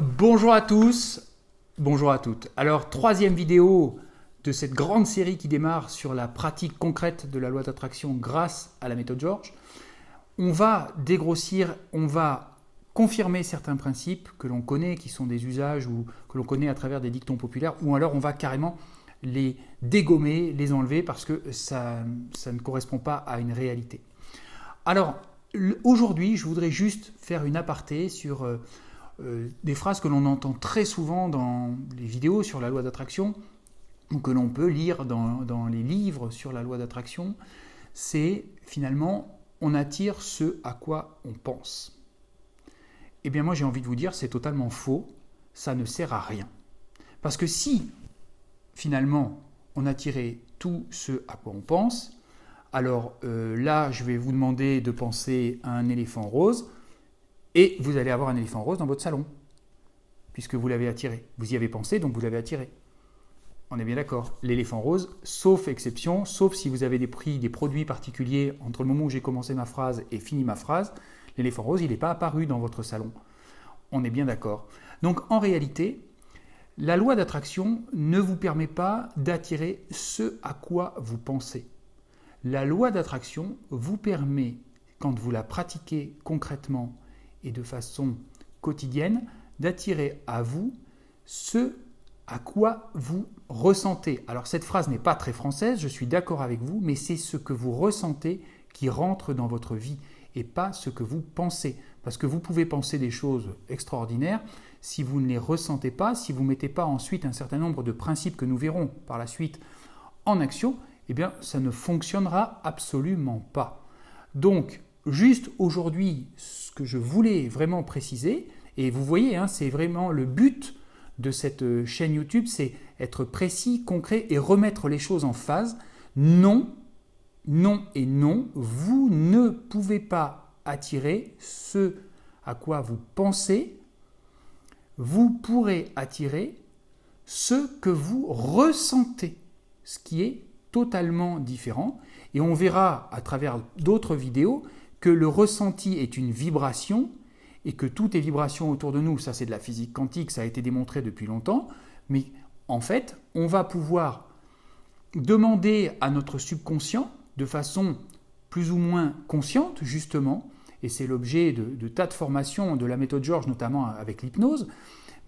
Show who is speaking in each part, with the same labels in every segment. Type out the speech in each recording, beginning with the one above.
Speaker 1: Bonjour à tous, bonjour à toutes. Alors, troisième vidéo de cette grande série qui démarre sur la pratique concrète de la loi d'attraction grâce à la méthode George. On va dégrossir, on va confirmer certains principes que l'on connaît, qui sont des usages ou que l'on connaît à travers des dictons populaires, ou alors on va carrément les dégommer, les enlever parce que ça ne correspond pas à une réalité. Alors, aujourd'hui, je voudrais juste faire une aparté sur des phrases que l'on entend très souvent dans les vidéos sur la loi d'attraction ou que l'on peut lire dans les livres sur la loi d'attraction. C'est finalement, on attire ce à quoi on pense. Eh bien moi j'ai envie de vous dire, c'est totalement faux, ça ne sert à rien. Parce que si finalement on attirait tout ce à quoi on pense, alors là je vais vous demander de penser à un éléphant rose, et vous allez avoir un éléphant rose dans votre salon, puisque vous l'avez attiré. Vous y avez pensé, donc vous l'avez attiré. On est bien d'accord. L'éléphant rose, sauf exception, sauf si vous avez pris des produits particuliers entre le moment où j'ai commencé ma phrase et fini ma phrase, l'éléphant rose, il n'est pas apparu dans votre salon. On est bien d'accord. Donc en réalité, la loi d'attraction ne vous permet pas d'attirer ce à quoi vous pensez. La loi d'attraction vous permet, quand vous la pratiquez concrètement et de façon quotidienne, d'attirer à vous ce à quoi vous ressentez. Alors cette phrase n'est pas très française, je suis d'accord avec vous, mais c'est ce que vous ressentez qui rentre dans votre vie et pas ce que vous pensez. Parce que vous pouvez penser des choses extraordinaires, si vous ne les ressentez pas, si vous ne mettez pas ensuite un certain nombre de principes que nous verrons par la suite en action, eh bien ça ne fonctionnera absolument pas. Donc, juste aujourd'hui, ce que je voulais vraiment préciser, et vous voyez, c'est vraiment le but de cette chaîne YouTube, c'est être précis, concret et remettre les choses en phase. Non, non et non, vous ne pouvez pas attirer ce à quoi vous pensez, vous pourrez attirer ce que vous ressentez, ce qui est totalement différent. Et on verra à travers d'autres vidéos que le ressenti est une vibration et que toutes les vibrations autour de nous, ça c'est de la physique quantique, ça a été démontré depuis longtemps, mais en fait, on va pouvoir demander à notre subconscient, de façon plus ou moins consciente justement, et c'est l'objet de tas de formations de la méthode George, notamment avec l'hypnose,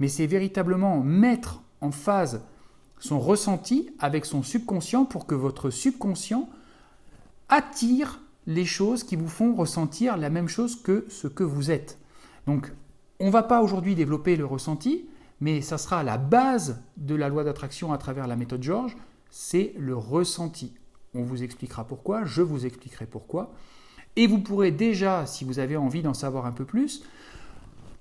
Speaker 1: mais c'est véritablement mettre en phase son ressenti avec son subconscient pour que votre subconscient attire les choses qui vous font ressentir la même chose que ce que vous êtes. Donc, on ne va pas aujourd'hui développer le ressenti, mais ça sera la base de la loi d'attraction à travers la méthode George, c'est le ressenti. On vous expliquera pourquoi, je vous expliquerai pourquoi. Et vous pourrez déjà, si vous avez envie d'en savoir un peu plus,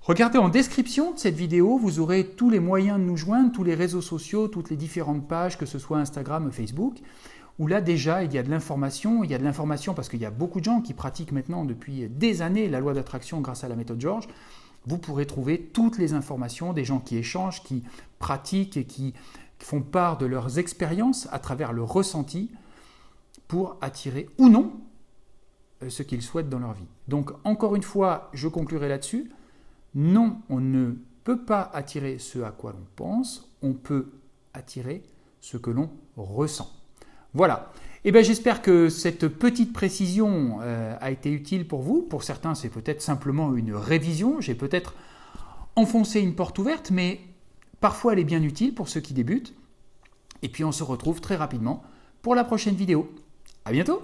Speaker 1: regardez en description de cette vidéo, vous aurez tous les moyens de nous joindre, tous les réseaux sociaux, toutes les différentes pages, que ce soit Instagram ou Facebook, où là déjà il y a de l'information, parce qu'il y a beaucoup de gens qui pratiquent maintenant depuis des années la loi d'attraction grâce à la méthode George. Vous pourrez trouver toutes les informations, des gens qui échangent, qui pratiquent et qui font part de leurs expériences à travers le ressenti pour attirer ou non ce qu'ils souhaitent dans leur vie. Donc encore une fois, je conclurai là-dessus. Non, on ne peut pas attirer ce à quoi l'on pense, on peut attirer ce que l'on ressent. Voilà. Eh bien, j'espère que cette petite précision a été utile pour vous. Pour certains, c'est peut-être simplement une révision. J'ai peut-être enfoncé une porte ouverte, mais parfois elle est bien utile pour ceux qui débutent. Et puis, on se retrouve très rapidement pour la prochaine vidéo. À bientôt!